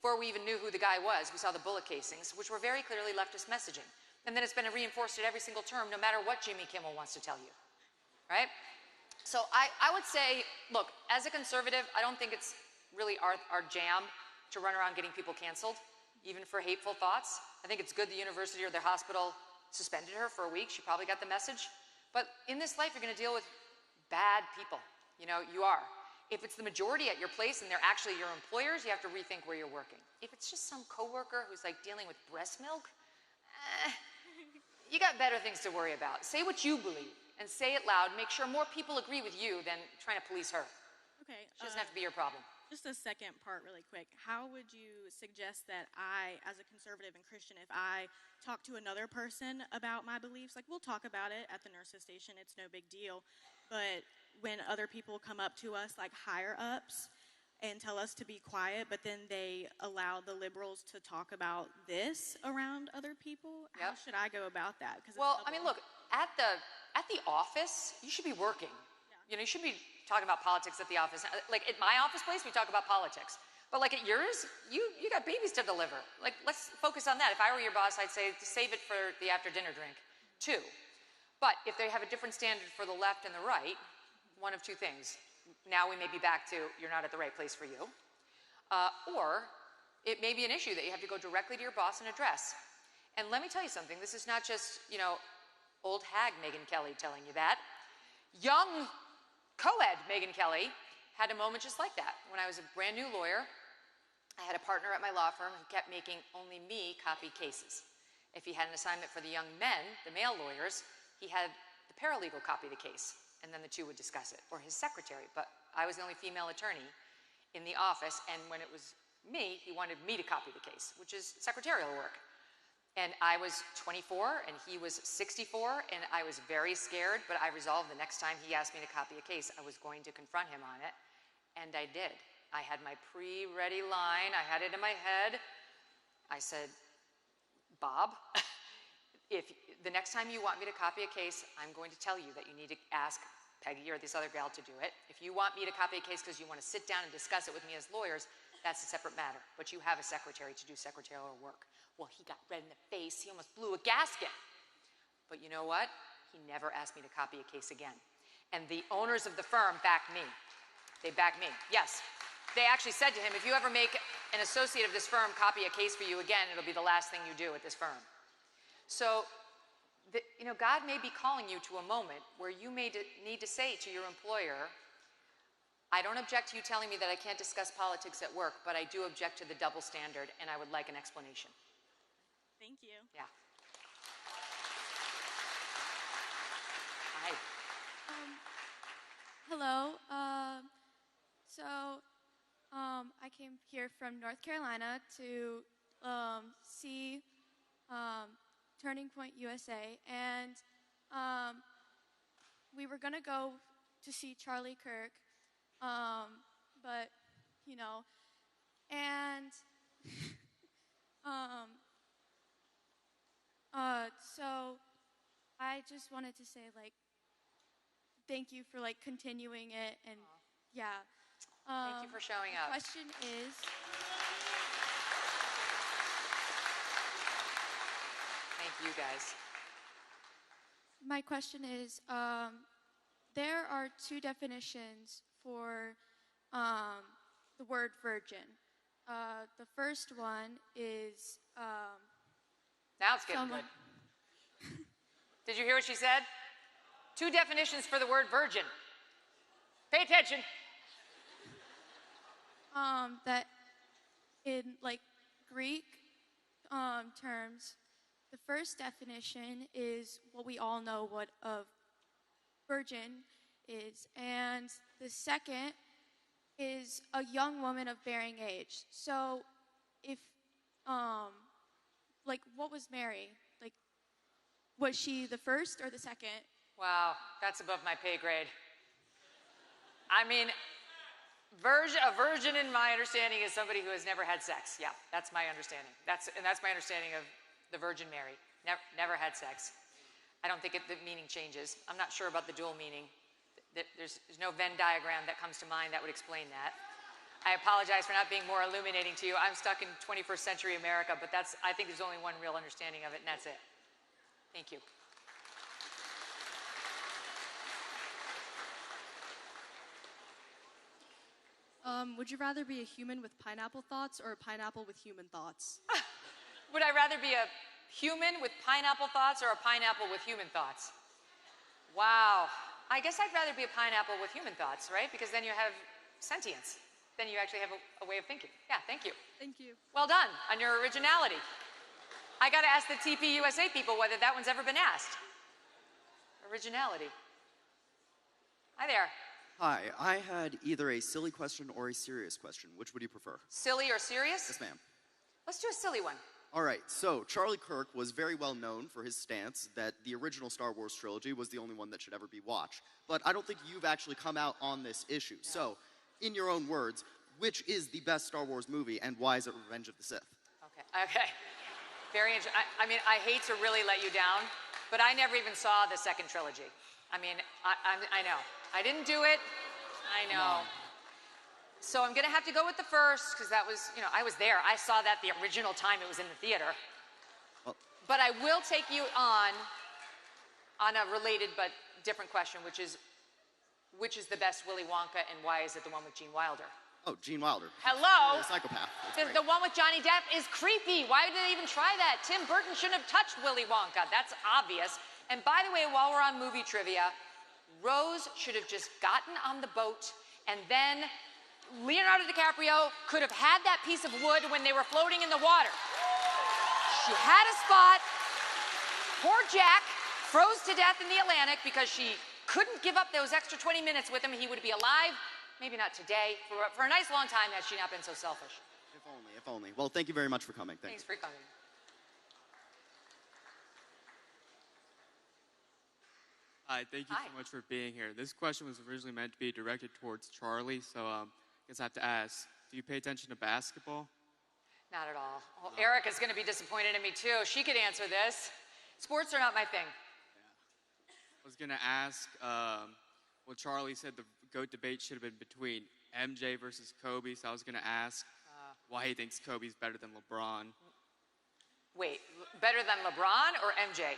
Before we even knew who the guy was, we saw the bullet casings, which were very clearly leftist messaging. And then it's been reinforced at every single term, no matter what Jimmy Kimmel wants to tell you, right? So I would say, look, as a conservative, I don't think it's really our jam to run around getting people canceled, even for hateful thoughts. I think it's good the university or the hospital suspended her for a week. She probably got the message. But in this life, you're going to deal with bad people. You know, you are. If it's the majority at your place and they're actually your employers, you have to rethink where you're working. If it's just some coworker who's like dealing with breast milk, you got better things to worry about. Say what you believe and say it loud. Make sure more people agree with you than trying to police her. Okay. She doesn't have to be your problem. Just a second part really quick. How would you suggest that I, as a conservative and Christian, if I talk to another person about my beliefs, like we'll talk about it at the nurse's station, it's no big deal, but when other people come up to us, like higher ups, and tell us to be quiet, but then they allow the liberals to talk about this around other people, how should I go about that? Well, I mean, look, at the office, you should be working. You know, you should be talking about politics at the office. Like at my office place, we talk about politics. But like at yours, you got babies to deliver. Like, let's focus on that. If I were your boss, I'd say save it for the after dinner drink, too. But if they have a different standard for the left and the right, one of two things. Now we may be back to you're not at the right place for you. Or it may be an issue that you have to go directly to your boss and address. And let me tell you something. This is not just, you know, old hag Megyn Kelly telling you that. Young co-ed Megyn Kelly had a moment just like that. When I was a brand new lawyer, I had a partner at my law firm who kept making only me copy cases. If he had an assignment for the young men, the male lawyers, he had the paralegal copy the case, and then the two would discuss it, or his secretary. But I was the only female attorney in the office, and when it was me, he wanted me to copy the case, which is secretarial work. And I was 24 and he was 64, and I was very scared, but I resolved the next time he asked me to copy a case, I was going to confront him on it, and I did. I had my pre-ready line, I had it in my head. I said, Bob, if the next time you want me to copy a case, I'm going to tell you that you need to ask Peggy or this other gal to do it. If you want me to copy a case because you want to sit down and discuss it with me as lawyers, that's a separate matter. But you have a secretary to do secretarial work. Well, he got red in the face. He almost blew a gasket. But you know what? He never asked me to copy a case again. And the owners of the firm backed me. They backed me. Yes. They actually said to him, if you ever make an associate of this firm copy a case for you again, it'll be the last thing you do at this firm. So, you know, God may be calling you to a moment where you may need to say to your employer, I don't object to you telling me that I can't discuss politics at work, but I do object to the double standard, and I would like an explanation. Thank you. Yeah. Hi. Hello. I came here from North Carolina to see Turning Point USA, and we were gonna go to see Charlie Kirk, but you know, and so I just wanted to say, like, thank you for like continuing it, and yeah. Thank you for showing up. The question is, thank you guys. my question is, there are two definitions for the word virgin. The first one is now it's getting good. Did you hear what she said? Two definitions for the word virgin. Pay attention. That in like Greek terms, the first definition is what we all know what a virgin is, and the second is a young woman of bearing age. So if like, what was Mary? Like, was she the first or the second? Wow, that's above my pay grade. I mean, a virgin in my understanding is somebody who has never had sex. Yeah, that's my understanding. That's my understanding of the Virgin Mary. Never had sex. I don't think the meaning changes. I'm not sure about the dual meaning. There's no Venn diagram that comes to mind that would explain that. I apologize for not being more illuminating to you. I'm stuck in 21st century America, but I think there's only one real understanding of it, and that's it. Thank you. Would you rather be a human with pineapple thoughts or a pineapple with human thoughts? Would I rather be a human with pineapple thoughts or a pineapple with human thoughts? Wow. I guess I'd rather be a pineapple with human thoughts, right? Because then you have sentience. Then you actually have a way of thinking. Yeah, thank you. Thank you. Well done on your originality. I got to ask the TPUSA people whether that one's ever been asked. Originality. Hi there. Hi, I had either a silly question or a serious question. Which would you prefer? Silly or serious? Yes, ma'am. Let's do a silly one. All right, so Charlie Kirk was very well known for his stance that the original Star Wars trilogy was the only one that should ever be watched. But I don't think you've actually come out on this issue. No. So, in your own words, which is the best Star Wars movie and why is it Revenge of the Sith? Okay. Very interesting. I mean, I hate to really let you down, but I never even saw the second trilogy. I mean, I know. I didn't do it. I know. So I'm going to have to go with the first because that was, I was there. I saw that the original time it was in the theater. Well, but I will take you on a related but different question, which is the best Willy Wonka and why is it the one with Gene Wilder? Oh, Gene Wilder. Hello? The psychopath. The one with Johnny Depp is creepy. Why did they even try that? Tim Burton shouldn't have touched Willy Wonka. That's obvious. And by the way, while we're on movie trivia, Rose should have just gotten on the boat and then Leonardo DiCaprio could have had that piece of wood when they were floating in the water. She had a spot. Poor Jack froze to death in the Atlantic because she couldn't give up those extra 20 minutes with him. He would be alive, maybe not today, for a nice long time had she not been so selfish. If only, if only. Well, thank you very much for coming. Thanks for coming. Hi, thank you so much for being here. This question was originally meant to be directed towards Charlie, so I guess I have to ask, do you pay attention to basketball? Not at all. Well, Erica's going to be disappointed in me too. She could answer this. Sports are not my thing. Yeah. I was going to ask, well, Charlie said the GOAT debate should have been between MJ versus Kobe, so I was going to ask why he thinks Kobe's better than LeBron. Wait, better than LeBron or MJ?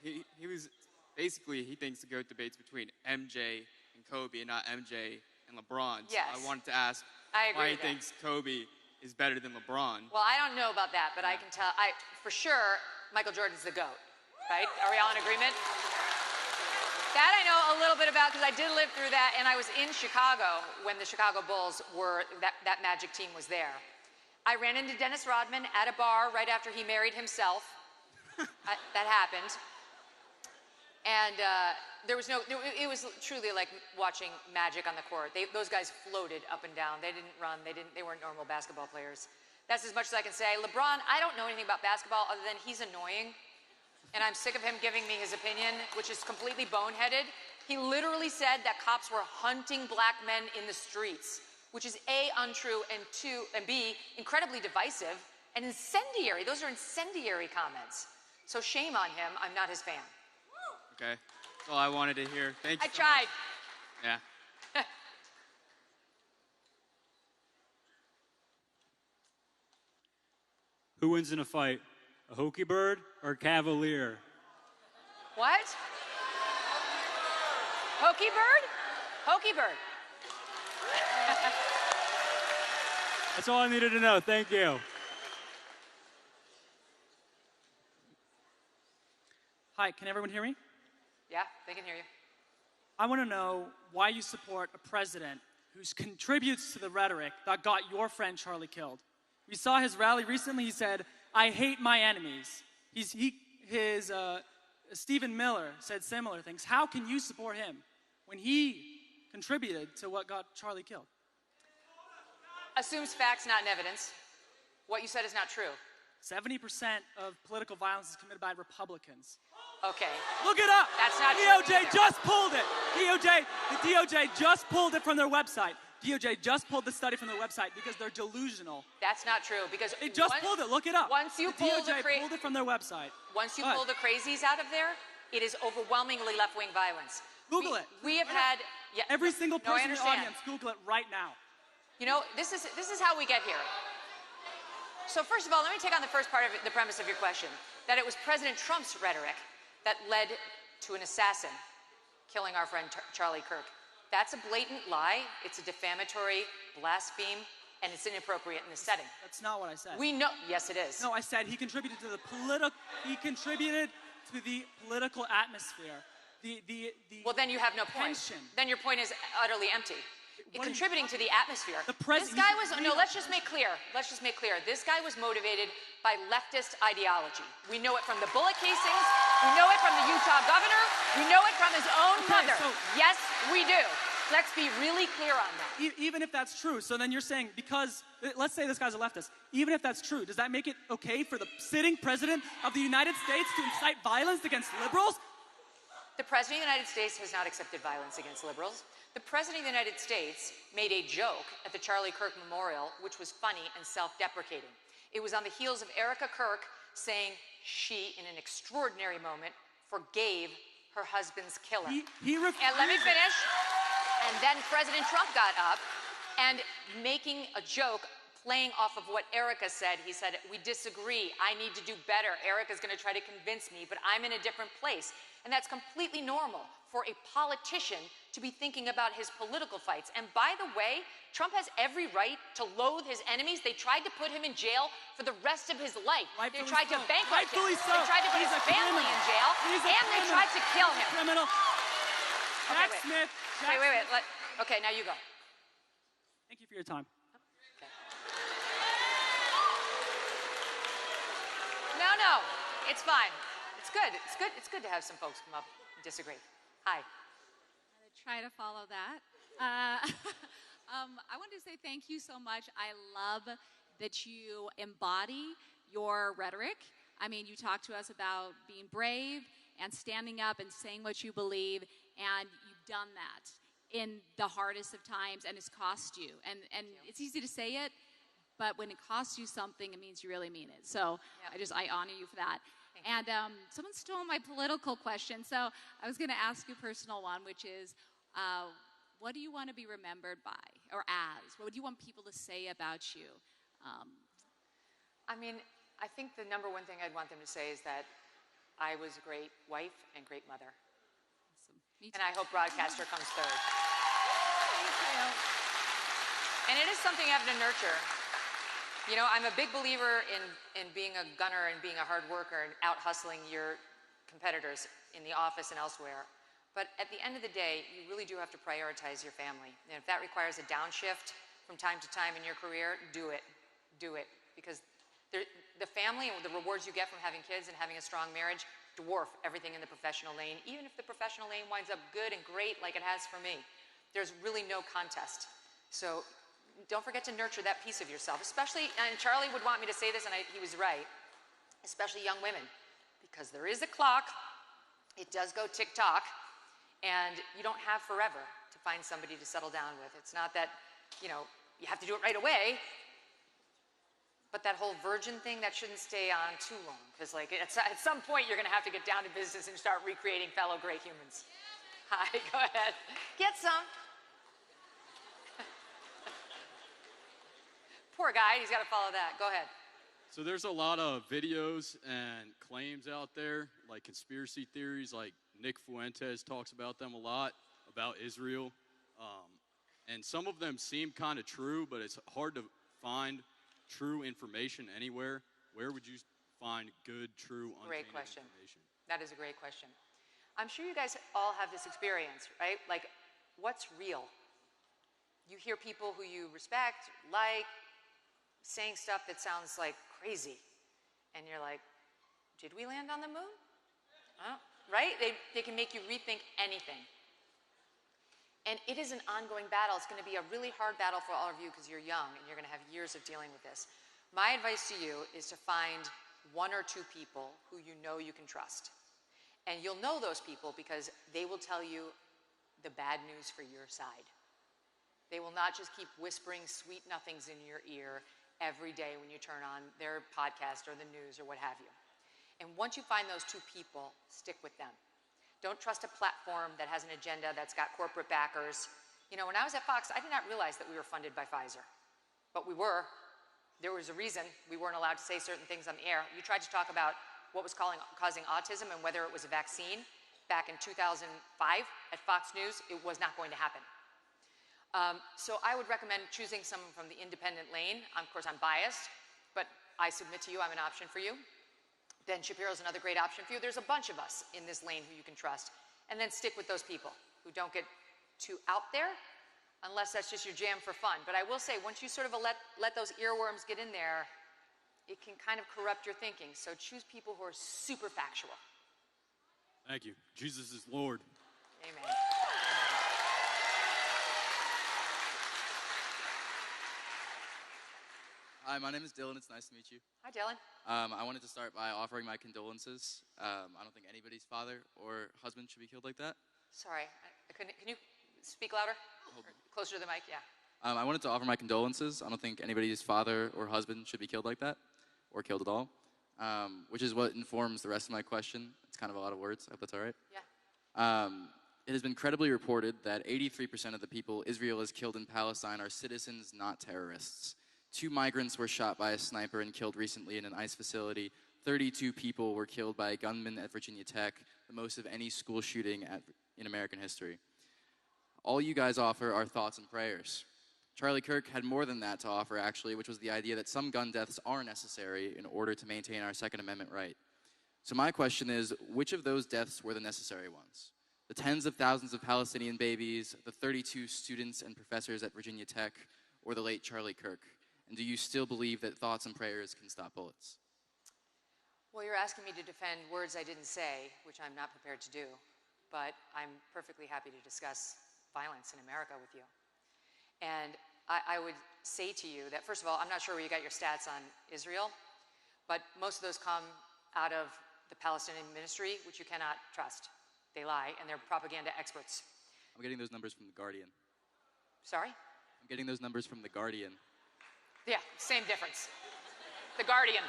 He was... Basically, he thinks the GOAT debate's between MJ and Kobe and not MJ and LeBron. Yes. So I wanted to ask why he thinks Kobe is better than LeBron. Well, I don't know about that, but I can tell, for sure, Michael Jordan's the GOAT, right? Are we all in agreement? That I know a little bit about because I did live through that, and I was in Chicago when the Chicago Bulls were, that Magic team was there. I ran into Dennis Rodman at a bar right after he married himself. That happened. And it was truly like watching magic on the court. Those guys floated up and down. They didn't run. They weren't normal basketball players. That's as much as I can say. LeBron, I don't know anything about basketball other than he's annoying. And I'm sick of him giving me his opinion, which is completely boneheaded. He literally said that cops were hunting black men in the streets, which is A, untrue, and B, incredibly divisive and incendiary. Those are incendiary comments. So shame on him. I'm not his fan. Okay, that's all I wanted to hear. Thank you. I tried. Yeah. Who wins in a fight, a hokey bird or a cavalier? What? Hokey bird? Hokey bird. That's all I needed to know. Thank you. Hi, can everyone hear me? Yeah, they can hear you. I want to know why you support a president who contributes to the rhetoric that got your friend Charlie killed. We saw his rally recently. He said, "I hate my enemies." Stephen Miller said similar things. How can you support him when he contributed to what got Charlie killed? Assumes facts, not in evidence. What you said is not true. 70% of political violence is committed by Republicans. Okay. Look it up. That's not true DOJ either. just pulled it. The DOJ just pulled it from their website. DOJ just pulled the study from their website because they're delusional. That's not true because They just pulled it. Look it up. Once you the pull DOJ pulled it from their website. Once you pull the crazies out of there, it is overwhelmingly left-wing violence. Google it. We have had Every single person I in the understand. audience, Google it right now. You know, this is how we get here. So first of all, let me take on the first part of the premise of your question, that it was President Trump's rhetoric that led to an assassin killing our friend Charlie Kirk. That's a blatant lie. It's a defamatory blaspheme, and it's inappropriate in this setting. That's not what I said. We know. Yes, it is. No, I said he contributed to the political atmosphere. Well, then you have no point. tension. Then your point is utterly empty. What are you Contributing to the atmosphere. This guy was, no, let's just make clear. This guy was motivated by leftist ideology. We know it from the bullet casings. We know it from the Utah governor. We know it from his own mother. Yes, we do. Let's be really clear on that. Even if that's true, so then you're saying because, let's say this guy's a leftist, even if that's true, does that make it okay for the sitting president of the United States to incite violence against liberals? The President of the United States has not accepted violence against liberals. The President of the United States made a joke at the Charlie Kirk Memorial, which was funny and self-deprecating. It was on the heels of Erica Kirk saying she, in an extraordinary moment, forgave her husband's killer. And let me finish. And then President Trump got up and making a joke, playing off of what Erica said. He said, we disagree. I need to do better. Erica's going to try to convince me, but I'm in a different place. And that's completely normal for a politician to be thinking about his political fights. And by the way, Trump has every right to loathe his enemies. They tried to put him in jail for the rest of his life. They tried to bankrupt him. They tried to put his family in jail. And they tried to kill him. Criminal. Jack Smith. Wait. Okay, now you go. Thank you for your time. No, it's fine. It's good. It's good to have some folks come up and disagree. Hi. I'm going to try to follow that. I wanted to say thank you so much. I love that you embody your rhetoric. I mean, you talk to us about being brave and standing up and saying what you believe, and you've done that in the hardest of times, and it's cost you. And it's easy to say it, but when it costs you something, it means you really mean it. So I honor you for that. And someone stole my political question, so I was going to ask you a personal one, which is, what do you want to be remembered by, or as? What do you want people to say about you? I mean, I think the number one thing I'd want them to say is that I was a great wife and great mother. Awesome. Me too. And I hope broadcaster comes third. Me too. And it is something you have to nurture. You know, I'm a big believer in being a gunner and being a hard worker and out hustling your competitors in the office and elsewhere. But at the end of the day, you really do have to prioritize your family. And if that requires a downshift from time to time in your career, do it. Do it. Because the family and the rewards you get from having kids and having a strong marriage dwarf everything in the professional lane, even if the professional lane winds up good and great like it has for me. There's really no contest. So don't forget to nurture that piece of yourself, especially, and Charlie would want me to say this, and he was right, especially young women, because there is a clock, it does go tick-tock, and you don't have forever to find somebody to settle down with. It's not that, you know, you have to do it right away, but that whole virgin thing, that shouldn't stay on too long, because like at some point you're going to have to get down to business and start recreating fellow great humans. Hi, go ahead. Get some. Poor guy, he's got to follow that. Go ahead. So there's a lot of videos and claims out there, like conspiracy theories, like Nick Fuentes talks about them a lot, about Israel. And some of them seem kind of true, but it's hard to find true information anywhere. Where would you find good, true, Great untainted question. information? That is a great question. I'm sure you guys all have this experience, right? Like, what's real? You hear people who you respect, like, saying stuff that sounds like crazy. And you're like, did we land on the moon? Right? They can make you rethink anything. And it is an ongoing battle. It's going to be a really hard battle for all of you because you're young and you're going to have years of dealing with this. My advice to you is to find one or two people who you know you can trust. And you'll know those people because they will tell you the bad news for your side. They will not just keep whispering sweet nothings in your ear every day when you turn on their podcast or the news or what have you. And once you find those two people, stick with them. Don't trust a platform that has an agenda that's got corporate backers You know, when I was at Fox, I did not realize that we were funded by Pfizer, but we were. There was a reason we weren't allowed to say certain things on the air. You tried to talk about what was causing autism and whether it was a vaccine back in 2005 at Fox News. It was not going to happen. So I would recommend choosing someone from the independent lane. Of course, I'm biased, but I submit to you I'm an option for you. Ben Shapiro's another great option for you. There's a bunch of us in this lane who you can trust. And then stick with those people who don't get too out there, unless that's just your jam for fun. But I will say, once you sort of let those earworms get in there, it can kind of corrupt your thinking. So choose people who are super factual. Thank you. Jesus is Lord. Amen. Hi, my name is Dylan. It's nice to meet you. Hi, Dylan. I wanted to start by offering my condolences. I don't think anybody's father or husband should be killed like that. Sorry, I couldn't. Can you speak louder? Or closer to the mic, yeah. I wanted to offer my condolences. I don't think anybody's father or husband should be killed like that, or killed at all, which is what informs the rest of my question. It's kind of a lot of words. I hope that's all right. Yeah. It has been credibly reported that 83% of the people Israel has killed in Palestine are citizens, not terrorists. 2 migrants were shot by a sniper and killed recently in an ICE facility. 32 people were killed by a gunman at Virginia Tech, the most of any school shooting in American history. All you guys offer are thoughts and prayers. Charlie Kirk had more than that to offer, actually, which was the idea that some gun deaths are necessary in order to maintain our Second Amendment right. So my question is, which of those deaths were the necessary ones? The tens of thousands of Palestinian babies, the 32 students and professors at Virginia Tech, or the late Charlie Kirk? And do you still believe that thoughts and prayers can stop bullets? Well, you're asking me to defend words I didn't say, which I'm not prepared to do, but I'm perfectly happy to discuss violence in America with you. And I would say to you that, first of all, I'm not sure where you got your stats on Israel, but most of those come out of the Palestinian ministry, which you cannot trust. They lie, and they're propaganda experts. I'm getting those numbers from The Guardian. Sorry? I'm getting those numbers from The Guardian. Yeah, same difference. The Guardian.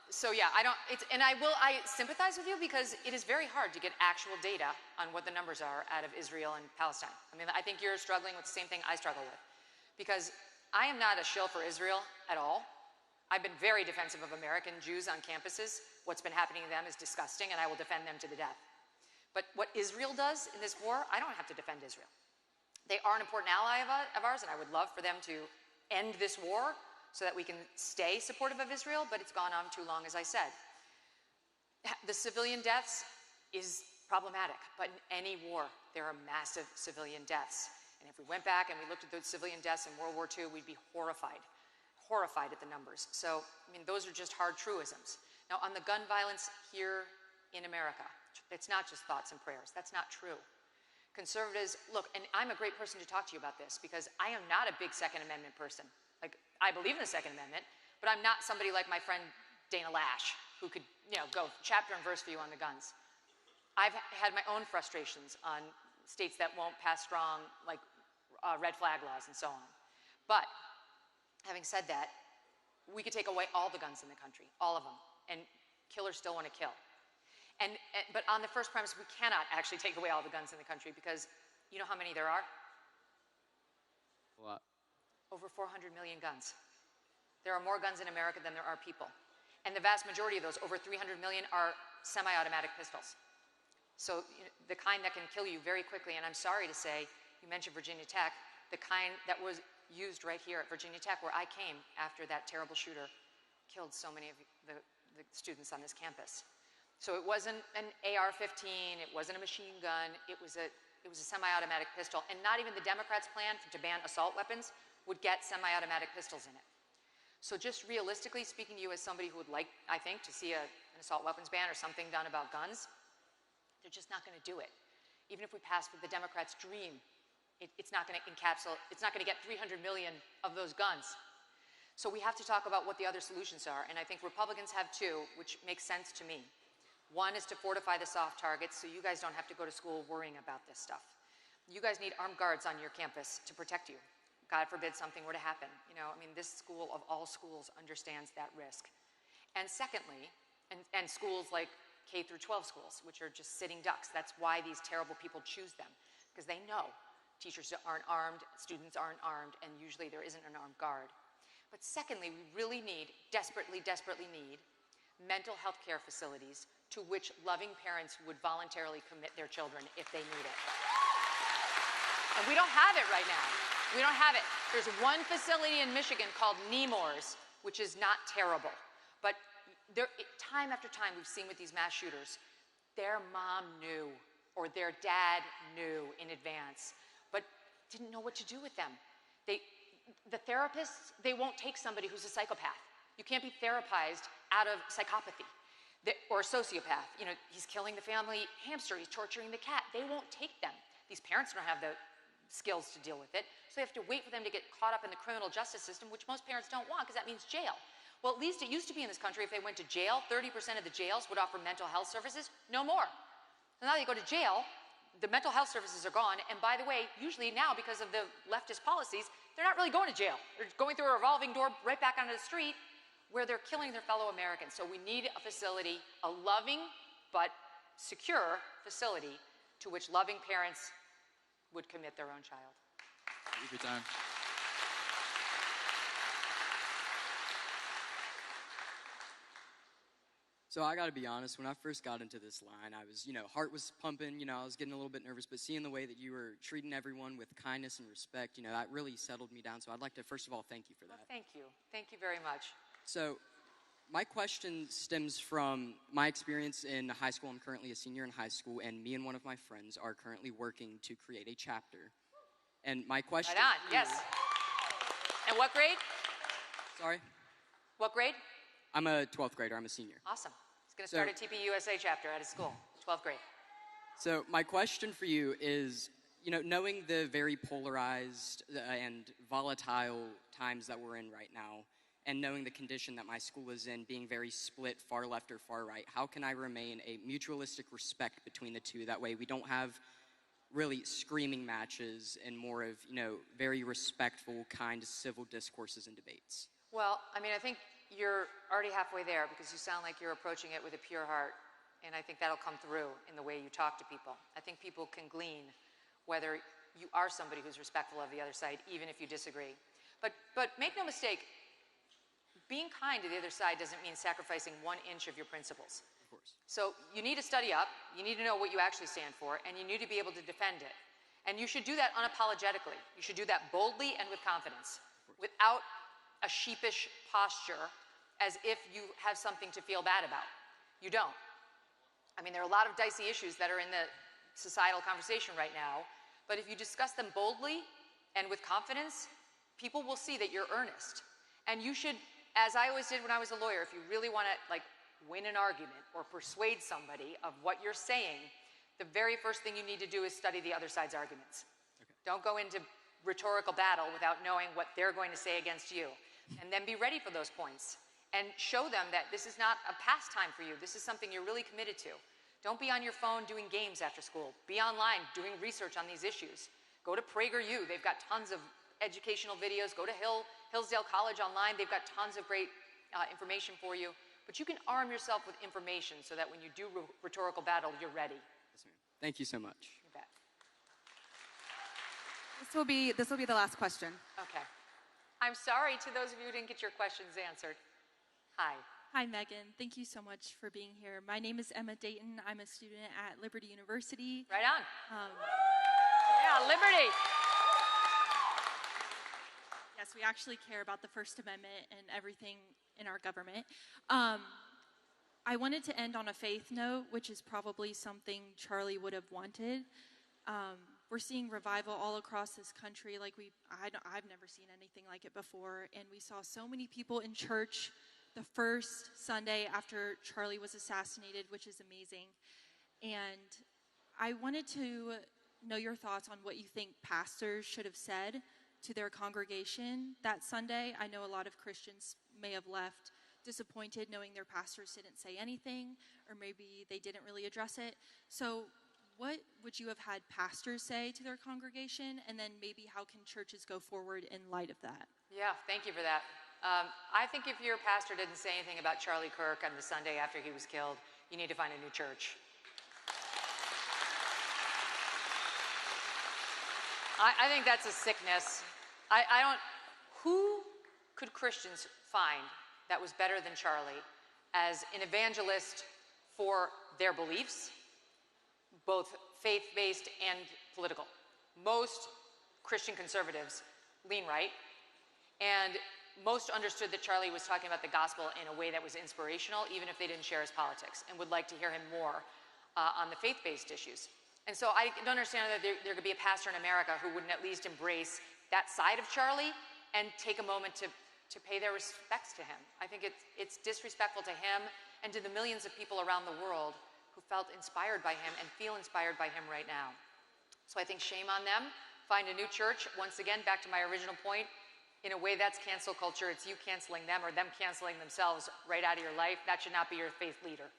So yeah, I sympathize with you because it is very hard to get actual data on what the numbers are out of Israel and Palestine. I mean, I think you're struggling with the same thing I struggle with, because I am not a shill for Israel at all. I've been very defensive of American Jews on campuses. What's been happening to them is disgusting, and I will defend them to the death. But what Israel does in this war, I don't have to defend Israel. They are an important ally of ours, and I would love for them to end this war so that we can stay supportive of Israel, but it's gone on too long, as I said. The civilian deaths is problematic, but in any war, there are massive civilian deaths. And if we went back and we looked at those civilian deaths in World War II, we'd be horrified at the numbers. So, I mean, those are just hard truisms. Now, on the gun violence here in America, it's not just thoughts and prayers. That's not true. Conservatives, look, and I'm a great person to talk to you about this because I am not a big Second Amendment person. Like, I believe in the Second Amendment, but I'm not somebody like my friend Dana Lash, who could, go chapter and verse for you on the guns. I've had my own frustrations on states that won't pass strong, like red flag laws and so on. But having said that, we could take away all the guns in the country, all of them, and killers still want to kill. But on the first premise, we cannot actually take away all the guns in the country because you know how many there are? A lot. Over 400 million guns. There are more guns in America than there are people. And the vast majority of those, over 300 million, are semi-automatic pistols. So the kind that can kill you very quickly, and I'm sorry to say, you mentioned Virginia Tech, the kind that was used right here at Virginia Tech where I came after that terrible shooter killed so many of the students on this campus. So it wasn't an AR-15, it wasn't a machine gun, it was a semi-automatic pistol, and not even the Democrats' plan to ban assault weapons would get semi-automatic pistols in it. So just realistically speaking to you as somebody who would like, I think, to see an assault weapons ban or something done about guns, they're just not going to do it. Even if we pass with the Democrats' dream, it's not going to encapsulate, it's not going to get 300 million of those guns. So we have to talk about what the other solutions are, and I think Republicans have two, which makes sense to me. One is to fortify the soft targets so you guys don't have to go to school worrying about this stuff. You guys need armed guards on your campus to protect you. God forbid something were to happen. This school of all schools understands that risk. And secondly, and schools like K through 12 schools, which are just sitting ducks, that's why these terrible people choose them, because they know Teachers aren't armed, students aren't armed, and usually there isn't an armed guard. But secondly, we really need, desperately need, mental health care facilities to which loving parents would voluntarily commit their children if they need it. And we don't have it right now. We don't have it. There's one facility in Michigan called Nemours, which is not terrible. But time after time we've seen with these mass shooters, their mom knew or their dad knew in advance, but didn't know what to do with them. The therapists, they won't take somebody who's a psychopath. You can't be therapized out of psychopathy or a sociopath. You know, he's killing the family hamster, he's torturing the cat. They won't take them. These parents don't have the skills to deal with it, so they have to wait for them to get caught up in the criminal justice system, which most parents don't want because that means jail. Well, at least it used to be in this country, if they went to jail, 30% of the jails would offer mental health services. No more. So now they go to jail, the mental health services are gone, and by the way, usually now because of the leftist policies, they're not really going to jail. They're going through a revolving door right back onto the street where they're killing their fellow Americans. So we need a facility, a loving but secure facility to which loving parents would commit their own child. Thank you for your time. So I got to be honest, when I first got into this line, I was, heart was pumping, I was getting a little bit nervous, but seeing the way that you were treating everyone with kindness and respect, that really settled me down. So I'd like to, first of all, thank you for that. Well, thank you. Thank you very much. So my question stems from my experience in high school. I'm currently a senior in high school, and me and one of my friends are currently working to create a chapter. And my question... Right on, yes. And what grade? Sorry? What grade? I'm a 12th grader. I'm a senior. Awesome. He's going to start a TPUSA chapter at his school, 12th grade. So my question for you is, knowing the very polarized and volatile times that we're in right now, and knowing the condition that my school is in, being very split, far left or far right, how can I remain a mutualistic respect between the two? That way we don't have really screaming matches and more of, very respectful, kind, civil discourses and debates. Well, I think you're already halfway there because you sound like you're approaching it with a pure heart, and I think that'll come through in the way you talk to people. I think people can glean whether you are somebody who's respectful of the other side, even if you disagree. But make no mistake, being kind to the other side doesn't mean sacrificing 1 inch of your principles. Of course. So you need to study up, you need to know what you actually stand for, and you need to be able to defend it. And you should do that unapologetically. You should do that boldly and with confidence, without a sheepish posture as if you have something to feel bad about. You don't. There are a lot of dicey issues that are in the societal conversation right now, but if you discuss them boldly and with confidence, people will see that you're earnest. And you should, as I always did when I was a lawyer, if you really want to win an argument or persuade somebody of what you're saying, the very first thing you need to do is study the other side's arguments. Okay. Don't go into rhetorical battle without knowing what they're going to say against you. And then be ready for those points and show them that this is not a pastime for you. This is something you're really committed to. Don't be on your phone doing games after school. Be online doing research on these issues. Go to PragerU. They've got tons of educational videos. Go to Hillsdale College online. They've got tons of great information for you. But you can arm yourself with information so that when you do rhetorical battle, you're ready. Yes, ma'am. Thank you so much. You bet. This will be the last question. Okay. I'm sorry to those of you who didn't get your questions answered. Hi. Hi, Megan. Thank you so much for being here. My name is Emma Dayton. I'm a student at Liberty University. Right on. Yeah, Liberty. Yes, we actually care about the First Amendment and everything in our government. I wanted to end on a faith note, which is probably something Charlie would have wanted. We're seeing revival all across this country I've never seen anything like it before. And we saw so many people in church the first Sunday after Charlie was assassinated, which is amazing. And I wanted to know your thoughts on what you think pastors should have said to their congregation that Sunday. I know a lot of Christians may have left disappointed knowing their pastors didn't say anything, or maybe they didn't really address it. So what would you have had pastors say to their congregation, and then maybe how can churches go forward in light of that? Yeah, thank you for that. I think if your pastor didn't say anything about Charlie Kirk on the Sunday after he was killed, you need to find a new church. I think that's a sickness. I don't, who could Christians find that was better than Charlie as an evangelist for their beliefs, both faith-based and political? Most Christian conservatives lean right, and most understood that Charlie was talking about the gospel in a way that was inspirational, even if they didn't share his politics, and would like to hear him more on the faith-based issues. And so I don't understand that there could be a pastor in America who wouldn't at least embrace that side of Charlie and take a moment to pay their respects to him. I think it's disrespectful to him and to the millions of people around the world who felt inspired by him and feel inspired by him right now. So I think shame on them. Find a new church. Once again, back to my original point, in a way that's cancel culture. It's you canceling them or them canceling themselves right out of your life. That should not be your faith leader.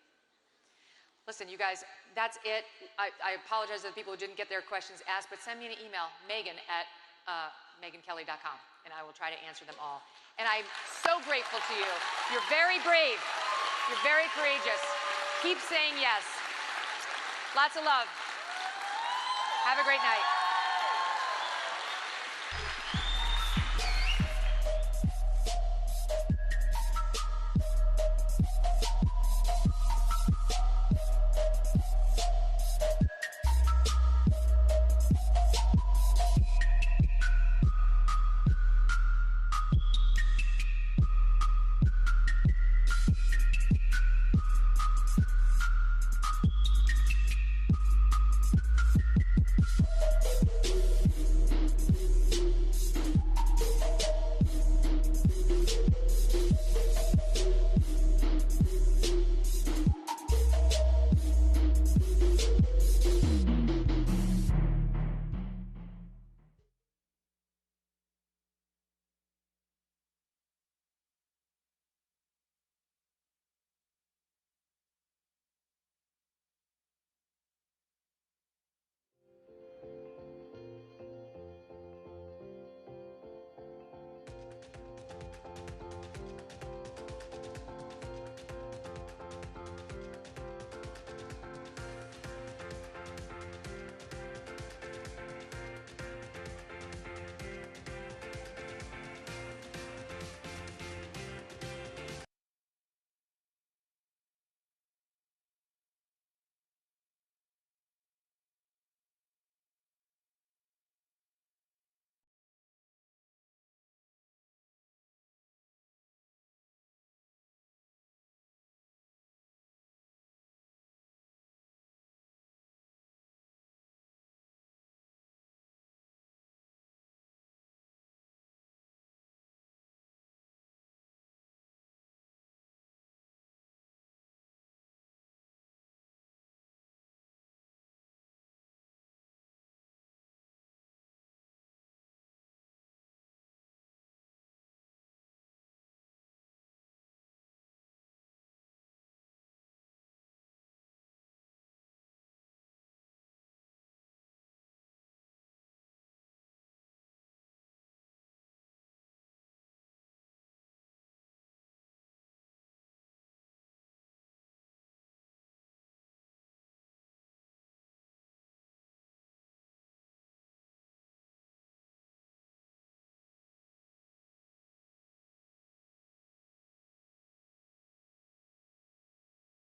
Listen, you guys, that's it. I apologize to the people who didn't get their questions asked, but send me an email, megan@megankelly.com, and I will try to answer them all. And I'm so grateful to you. You're very brave. You're very courageous. Keep saying yes. Lots of love. Have a great night.